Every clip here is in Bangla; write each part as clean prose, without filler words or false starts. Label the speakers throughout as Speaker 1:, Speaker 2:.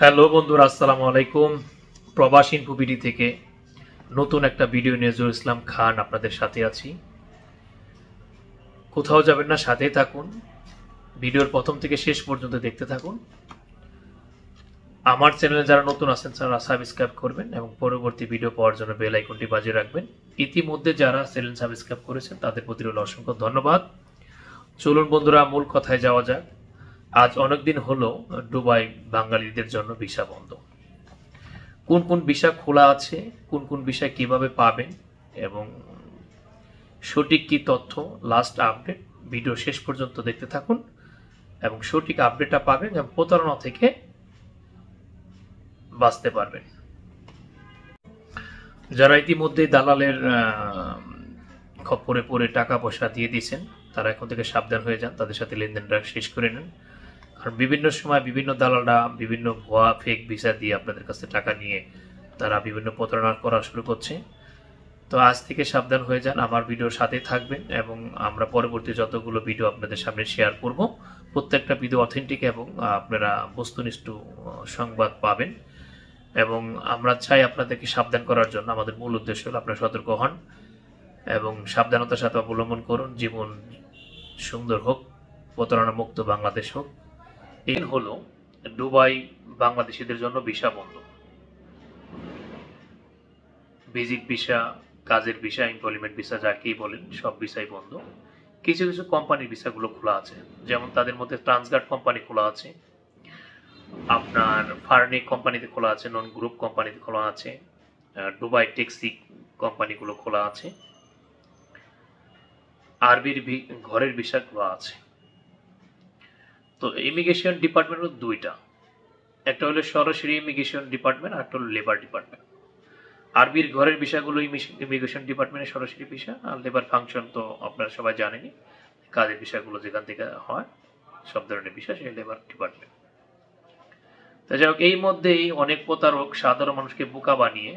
Speaker 1: হ্যালো বন্ধুরা, আসসালামু আলাইকুম। প্রবাস ইনফোবিডি থেকে নতুন একটা ভিডিও নিয়ে নজরুল ইসলাম খান আপনাদের সাথে আছি। কোথাও যাবেন না, সাথেই থাকুন। ভিডিওর প্রথম থেকে শেষ পর্যন্ত দেখতে থাকুন। আমার চ্যানেলে যারা নতুন আছেন তারা সাবস্ক্রাইব করবেন এবং পরবর্তী ভিডিও পাওয়ার জন্য বেল আইকনটি বাজিয়ে রাখবেন। ইতিমধ্যে যারা চ্যানেল সাবস্ক্রাইব করেছেন তাদের প্রতি রইল অসংখ্য ধন্যবাদ। চলুন বন্ধুরা, মূল কথায় যাওয়া যাক। আজ অনেকদিন হলো দুবাই বাঙালিদের জন্য ভিসা বন্ধ। কোন কোন ভিসা খোলা আছে, কোন কোন ভিসা কিভাবে পাবেন এবং সঠিক কি তথ্য, লাস্ট আপডেট, ভিডিও শেষ পর্যন্ত দেখতে থাকুন এবং সঠিক আপডেটটা পাবেন এবং প্রতারণা থেকে বাঁচতে পারবেন। যারা ইতিমধ্যে দালালের খপ্পরে পড়ে টাকা পয়সা দিয়ে দিয়েছেন তারা এখন থেকে সাবধান হয়ে যান, তাদের সাথে লেনদেনটা শেষ করে নেন। কারণ বিভিন্ন সময় বিভিন্ন দালালরা বিভিন্ন ভুয়া ফেক ভিসা দিয়ে আপনাদের কাছে টাকা নিয়ে তারা বিভিন্ন প্রতারণা করা শুরু করছে। তো আজ থেকে সাবধান হয়ে যান, আমার ভিডিওর সাথে থাকবেন এবং আমরা পরবর্তী যতগুলো ভিডিও আপনাদের সামনে শেয়ার করব প্রত্যেকটা ভিডিও অথেন্টিক এবং আপনারা বস্তুনিষ্ঠ সংবাদ পাবেন। এবং আমরা চাই আপনাদেরকে সাবধান করার জন্য। আমাদের মূল উদ্দেশ্য হলো আপনারা সতর্ক হন এবং সাবধানতার সাথে অবলম্বন করুন। জীবন সুন্দর হোক, প্রতারণা মুক্ত বাংলাদেশ হোক। এই হলো দুবাই বাংলাদেশিদের জন্য ভিসা বন্ধ। ভিজিট ভিসা, কাজের ভিসা, এমপ্লয়মেন্ট ভিসা যাকেই বলেন সব ভিসাই বন্ধ। কিছু কিছু কোম্পানির ভিসাগুলো খোলা আছে, যেমন তাদের মধ্যে ট্রান্সগার্ড কোম্পানি খোলা আছে, আপনার ফার্নিক কোম্পানিতে খোলা আছে, নন গ্রুপ কোম্পানিতে খোলা আছে, দুবাই ট্যাক্সি কোম্পানিগুলো খোলা আছে, আরবির ঘরের ভিসা খোলা আছে। তো ইমিগ্রেশন ডিপার্টমেন্ট হলো দুইটা, একটা হলো সরাসরি ইমিগ্রেশন ডিপার্টমেন্ট আর একটা হলো লেবার ডিপার্টমেন্ট। আরবির ঘরের বিষয়গুলো ইমিগ্রেশন ডিপার্টমেন্টের সরাসরি বিষয়, আর লেবার ফাংশন তো আপনারা সবাই জানেনই, কাজের বিষয়গুলো যেখান থেকে হয় সব ধরনের বিষয় সেই লেবার ডিপার্টমেন্ট। তো যাই হোক, এই মধ্যেই অনেক প্রতারক সাধারণ মানুষকে বোকা বানিয়ে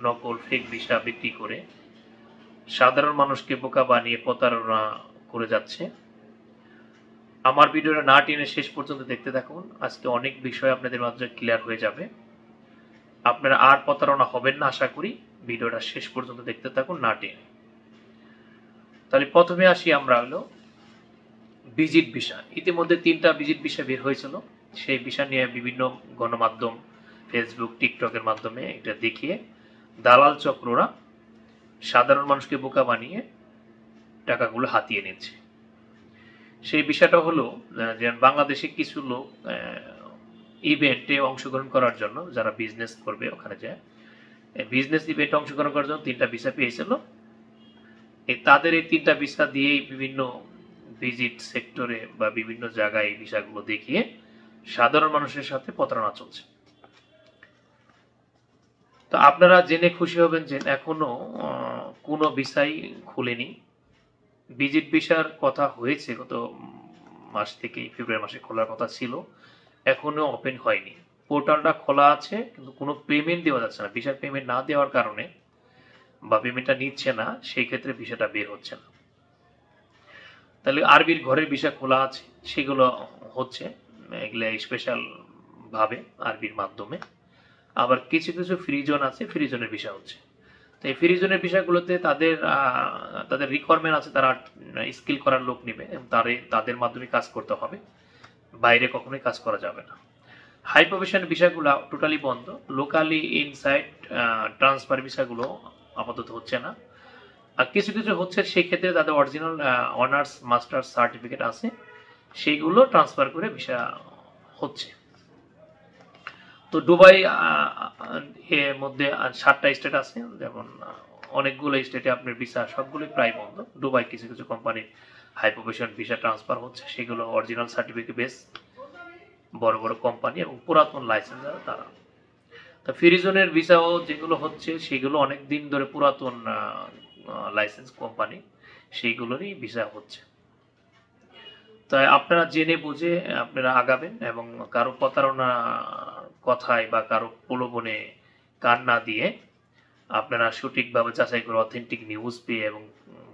Speaker 1: নকল ফেক ভিসা বিক্রি করে সাধারণ মানুষকে বোকা বানিয়ে প্রতারণা করে যাচ্ছে। আমার ভিডিওটা না টেনে শেষ পর্যন্ত দেখতে থাকুন, আজকে অনেক বিষয় আপনাদের মাঝে ক্লিয়ার হয়ে যাবে। আপনারা আর প্রতারণা হবেন না আশা করি। ভিডিওটা শেষ পর্যন্ত দেখতে থাকুন না টেনে। তাহলে প্রথমে আসি আমরা হলো ভিজিট ভিসা। ইতিমধ্যে 3টা ভিজিট ভিসা বের হয়েছিল, সেই ভিসা নিয়ে বিভিন্ন গণমাধ্যম ফেসবুক টিকটকের মাধ্যমে এটা দেখিয়ে দালাল চক্ররা সাধারণ মানুষকে বোকা বানিয়ে টাকাগুলো হাতিয়ে নিচ্ছে। সেই বিষয়টা হলো যে বাংলাদেশে কিছু লোক ইভেন্টে অংশগ্রহণ করার জন্য, যারা বিজনেস করবে ওখানে যায় বিজনেস ইভেন্টে অংশগ্রহণ করার জন্য 3টা ভিসা পেয়েছিল। তাদের এই 3টা ভিসা দিয়েই বিভিন্ন ভিজিট সেক্টরে বা বিভিন্ন জায়গায় এই ভিসাগুলো দেখিয়ে সাধারণ মানুষের সাথে প্রতারণা চলছে। তো আপনারা জেনে খুশি হবেন যে এখনো কোনো ভিসাই খুলেনি। ভিজিট ভিসার কথা হয়েছে গত মাস থেকে, ফেব্রুয়ারি মাসে খোলার কথা ছিল, এখনো ওপেন হয়নি। পোর্টালটা খোলা আছে কিন্তু কোনো পেমেন্ট দেওয়া যাচ্ছে না। ভিসার পেমেন্ট না দেওয়ার কারণে বা পেমেন্টটা নিচ্ছে না, সেই ক্ষেত্রে ভিসাটা বের হচ্ছে না। তাহলে আরবির ঘরের ভিসা খোলা আছে, সেগুলো হচ্ছে এগুলো স্পেশাল ভাবে আরবির মাধ্যমে। আবার কিছু কিছু ফ্রি জোন আছে, ফ্রি জোনের ভিসা হচ্ছে। তো এই ফ্রি জোনের ভিসাগুলোতে তাদের রিকোয়ারমেন্ট আছে, তারা স্কিল করার লোক নেবে এবং তাদের মাধ্যমে কাজ করতে হবে, বাইরে কখনোই কাজ করা যাবে না। হাই প্রফেশন ভিসাগুলো টোটালি বন্ধ। লোকালি ইনসাইড ট্রান্সফার ভিসাগুলো আপাতত হচ্ছে না। আর কিছু কিছু হচ্ছে, সেই ক্ষেত্রে তাদের অরিজিনাল অনার্স মাস্টার্স সার্টিফিকেট আছে, সেইগুলো ট্রান্সফার করে ভিসা হচ্ছে। তো দুবাই এর মধ্যে 7টা স্টেট আছে, যেমন অনেকগুলো স্টেটে আপনার ভিসা সবগুলোই প্রায় বন্ধ। দুবাই কিছু কিছু company high profession visa transfer হচ্ছে, সেগুলো অরিজিনাল সার্টিফিকেট বেস বড় বড় কোম্পানি এবং পুরাতন লাইসেন্স তারা। তা ফ্রি জোনের ভিসাও যেগুলো হচ্ছে সেগুলো অনেক দিন ধরে পুরাতন লাইসেন্স কোম্পানি, সেইগুলোরই ভিসা হচ্ছে। তাই আপনারা জেনে বুঝে আপনারা আগাবেন এবং কারো প্রতারণা কথায় বা কারো প্রলোভনে কান না দিয়ে আপনারা সঠিকভাবে যাচাই করে অথেন্টিক নিউজ পেয়ে এবং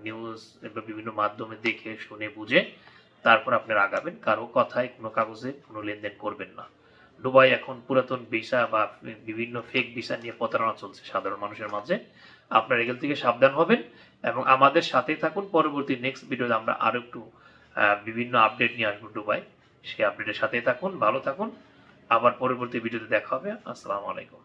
Speaker 1: নিউজ বিভিন্ন মাধ্যমে দেখে শুনে বুঝে তারপর আপনারা আগাবেন। কারো কথায় কোনো কাগজে কোনো লেনদেন করবেন না। দুবাই এখন পুরাতন ভিসা বা বিভিন্ন ফেক ভিসা নিয়ে প্রতারণা চলছে সাধারণ মানুষের মাঝে। আপনারা এগুলো থেকে সাবধান হবেন এবং আমাদের সাথেই থাকুন। পরবর্তী নেক্সট ভিডিওতে আমরা আরো একটু বিভিন্ন আপডেট নিয়ে আসবো দুবাই। সেই আপডেটের সাথেই থাকুন, ভালো থাকুন। আবার পরবর্তী ভিডিওতে দেখা হবে। আসসালামু আলাইকুম।